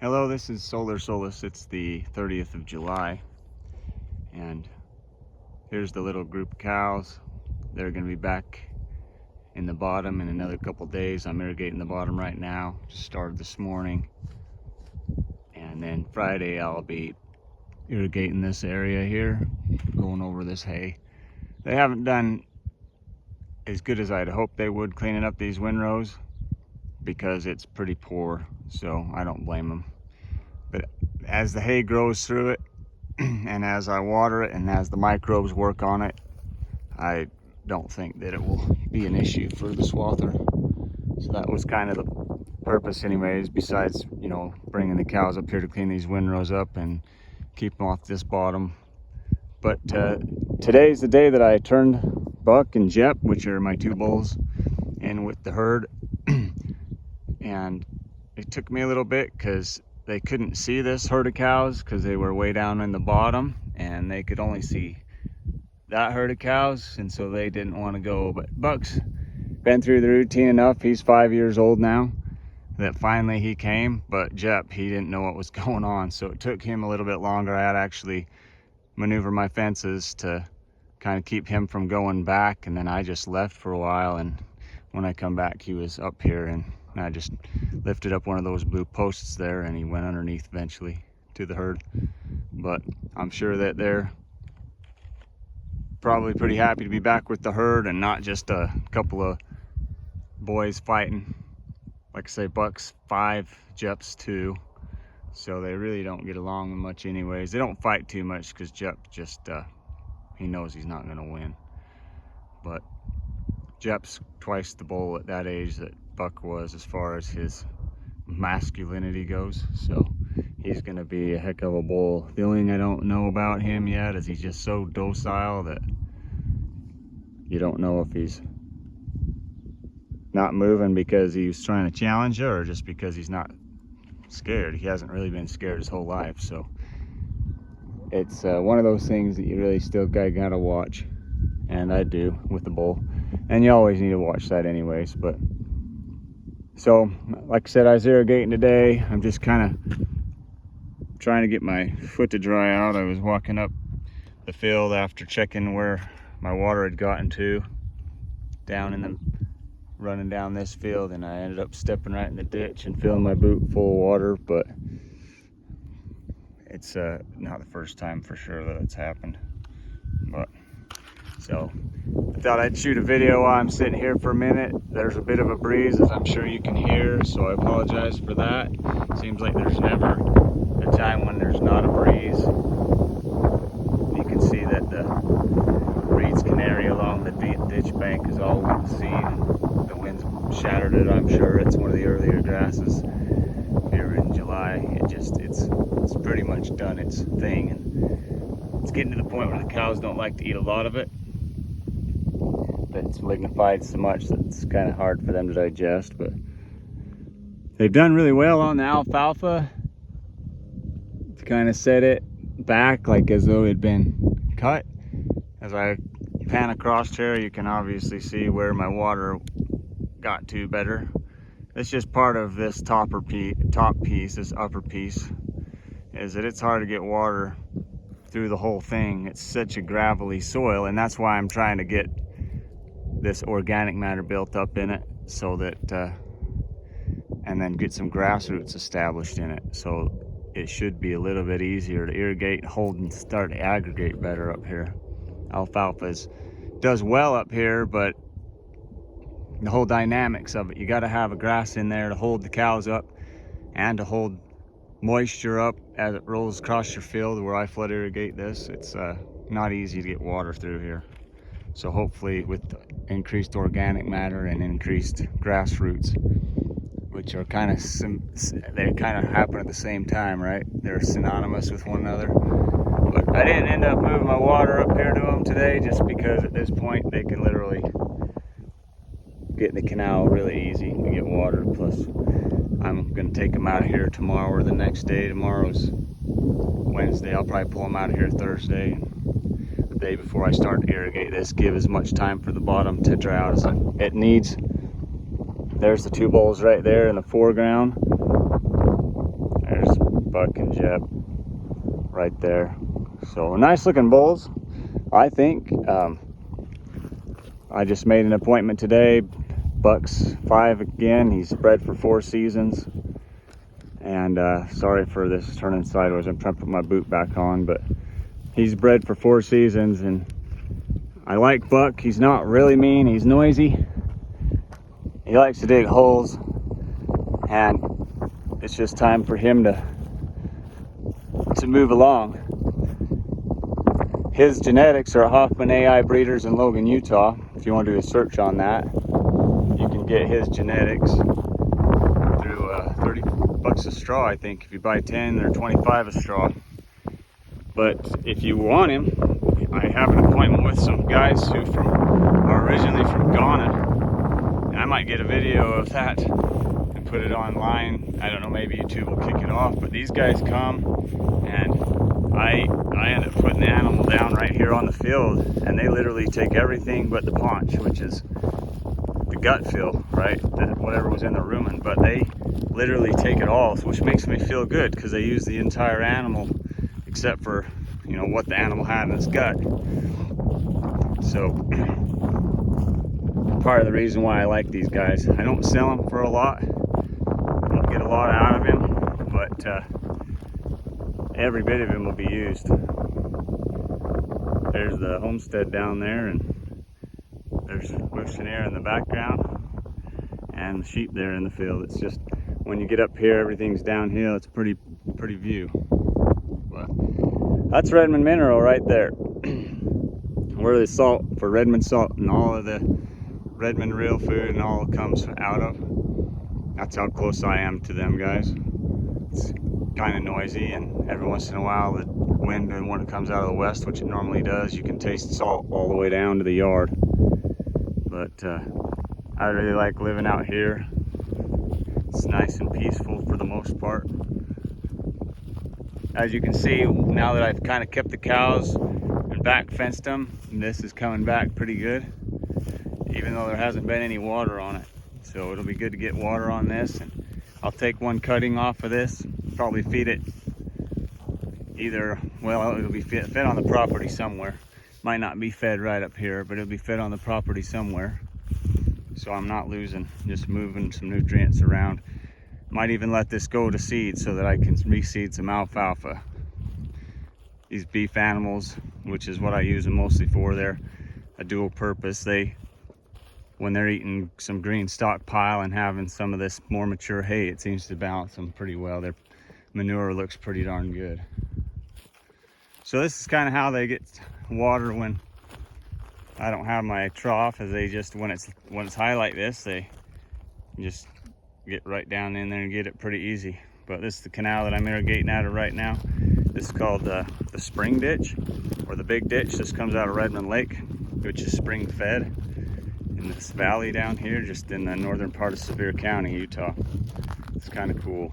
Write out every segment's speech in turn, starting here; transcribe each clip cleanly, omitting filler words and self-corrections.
Hello, this is Solar Solace. It's the 30th of July, and here's the little group of cows. They're going to be back in the bottom in another couple days. I'm irrigating the bottom right now. Just started this morning, and then Friday I'll be irrigating this area here, going over this hay. They haven't done as good as I'd hoped they would cleaning up these windrows because it's pretty poor, so I don't blame them. But as the hay grows through it, and as I water it, and as the microbes work on it, I don't think that it will be an issue for the swather. So that was kind of the purpose anyways, besides, you know, bringing the cows up here to clean these windrows up and keep them off this bottom. But today's the day that I turned Buck and Jep, which are my two bulls, in with the herd. And it took me a little bit because they couldn't see this herd of cows because they were way down in the bottom and they could only see that herd of cows, and so they didn't want to go. But Buck's been through the routine enough. He's 5 years old now that finally he came, but Jep, he didn't know what was going on, so it took him a little bit longer. I had to actually maneuver my fences to kind of keep him from going back, and then I just left for a while, and when I come back he was up here, and I just lifted up one of those blue posts there and he went underneath eventually to the herd. But I'm sure that they're probably pretty happy to be back with the herd and not just a couple of boys fighting. Like I say, Buck's 5, Jep's 2, so they really don't get along much anyways. They don't fight too much because Jep just he knows he's not going to win. But Jep's twice the bull at that age that Buck was as far as his masculinity goes, so he's going to be a heck of a bull. The only thing I don't know about him yet is he's just so docile that you don't know if he's not moving because he's trying to challenge you or just because he's not scared. He hasn't really been scared his whole life, so it's one of those things that you really still gotta watch, and I do with the bull, and you always need to watch that anyways. But so, like I said, I was irrigating today. I'm just kind of trying to get my foot to dry out. I was walking up the field after checking where my water had gotten to, running down this field, and I ended up stepping right in the ditch and filling my boot full of water. But it's not the first time for sure that it's happened. But so I thought I'd shoot a video while I'm sitting here for a minute. There's a bit of a breeze, as I'm sure you can hear, so I apologize for that. Seems like there's never a time when there's not a breeze. You can see that the reeds canary along the ditch bank is all we can see. The wind's shattered it, I'm sure. It's one of the earlier grasses here in July. It's pretty much done its thing, and it's getting to the point where the cows don't like to eat a lot of it. It's lignified so much that it's kind of hard for them to digest. But they've done really well on the alfalfa to kind of set it back like as though it had been cut. As I pan across here, you can obviously see where my water got to better. It's just part of this top piece, this upper piece, is that it's hard to get water through the whole thing. It's such a gravelly soil, and that's why I'm trying to get this organic matter built up in it, so that and then get some grass roots established in it, so it should be a little bit easier to irrigate, hold, and start to aggregate better up here. Alfalfa does well up here, but the whole dynamics of it, you got to have a grass in there to hold the cows up and to hold moisture up as it rolls across your field where I flood irrigate this. It's not easy to get water through here. So hopefully with increased organic matter and increased grass roots, which are kind of happen at the same time, right? They're synonymous with one another. But I didn't end up moving my water up here to them today just because at this point they can literally get in the canal really easy to get water. Plus I'm going to take them out of here tomorrow or the next day. Tomorrow's Wednesday. I'll probably pull them out of here Thursday. The day before I start to irrigate this, give as much time for the bottom to dry out as it needs. There's the two bulls right there in the foreground. There's buck and Jeb right there. So nice looking bulls, I think. I just made an appointment today. Buck's 5 again. He's bred for 4 seasons. And sorry for this turning sideways. I'm trying to put my boot back on, but he's bred for 4 seasons, and I like Buck. He's not really mean. He's noisy. He likes to dig holes, and it's just time for him to move along. His genetics are Hoffman AI breeders in Logan, Utah. If you want to do a search on that, you can get his genetics through 30 bucks a straw, I think. If you buy 10, they're 25 a straw. But if you want him, I have an appointment with some guys who are originally from Ghana. And I might get a video of that and put it online. I don't know, maybe YouTube will kick it off. But these guys come, and I end up putting the animal down right here on the field, and they literally take everything but the paunch, which is the gut feel, right? Whatever was in the rumen, but they literally take it all, which makes me feel good because they use the entire animal except for, you know, what the animal had in its gut. So part of the reason why I like these guys. I don't sell them for a lot. I don't get a lot out of him, but every bit of him will be used. There's the homestead down there, and there's ocean air in the background, and the sheep there in the field. It's just, when you get up here, everything's downhill. It's a pretty view. But that's Redmond mineral right there. Where the salt for Redmond salt and all of the Redmond real food and all comes out of. That's how close I am to them guys. It's kind of noisy, and every once in a while the wind, and when it comes out of the west, which it normally does, you can taste salt all the way down to the yard. But I really like living out here. It's nice and peaceful for the most part. As you can see, now that I've kind of kept the cows and back fenced them, this is coming back pretty good, even though there hasn't been any water on it. So it'll be good to get water on this, and I'll take one cutting off of this, probably feed it either, well, it'll be fed on the property somewhere. Might not be fed right up here, but it'll be fed on the property somewhere. So I'm not losing, just moving some nutrients around. Might even let this go to seed so that I can reseed some alfalfa. These beef animals, which is what I use them mostly for, they're a dual purpose. When they're eating some green stockpile and having some of this more mature hay, it seems to balance them pretty well. Their manure looks pretty darn good. So this is kind of how they get water when I don't have my trough, as they just, when it's high like this, they just get right down in there and get it pretty easy. But this is the canal that I'm irrigating out of right now. This is called the spring ditch, or the big ditch. This comes out of Redmond Lake, which is spring fed in this valley down here, just in the northern part of Sevier County, Utah. It's kind of cool.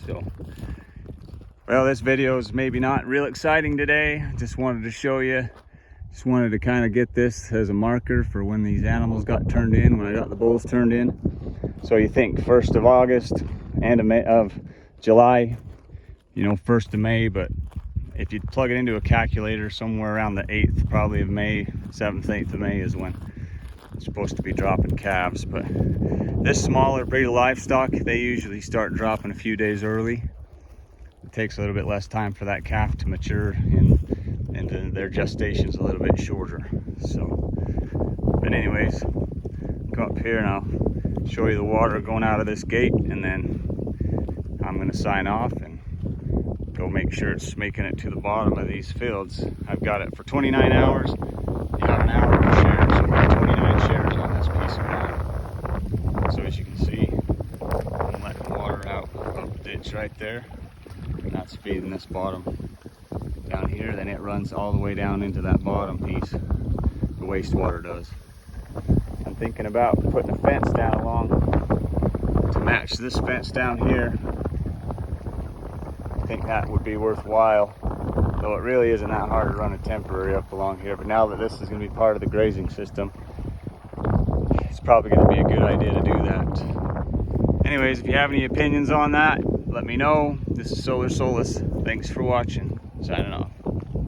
So, well, this video is maybe not real exciting today. Just wanted to show you. Just wanted to kind of get this as a marker for when these animals got turned in, when I got the bulls turned in. So you think 1st of August, end of July, you know, 1st of May, but if you plug it into a calculator, somewhere around the 8th probably of May, 7th, 8th of May is when it's supposed to be dropping calves. But this smaller breed of livestock, they usually start dropping a few days early. It takes a little bit less time for that calf to mature, and their gestation's a little bit shorter. So, but anyways, go up here and I'll show you the water going out of this gate, and then I'm going to sign off and go make sure it's making it to the bottom of these fields. I've got it for 29 hours. You have an hour per share, so we've got 29 shares on this piece of land. So as you can see, I'm letting water out of the ditch right there, and that's feeding this bottom down here. Then it runs all the way down into that bottom piece. The wastewater does. I'm thinking about putting a fence down along to match this fence down here. I think that would be worthwhile, though it really isn't that hard to run a temporary up along here. But now that this is going to be part of the grazing system, it's probably going to be a good idea to do that. Anyways, if you have any opinions on that, let me know. This is Solar Solus. Thanks for watching. Signing off.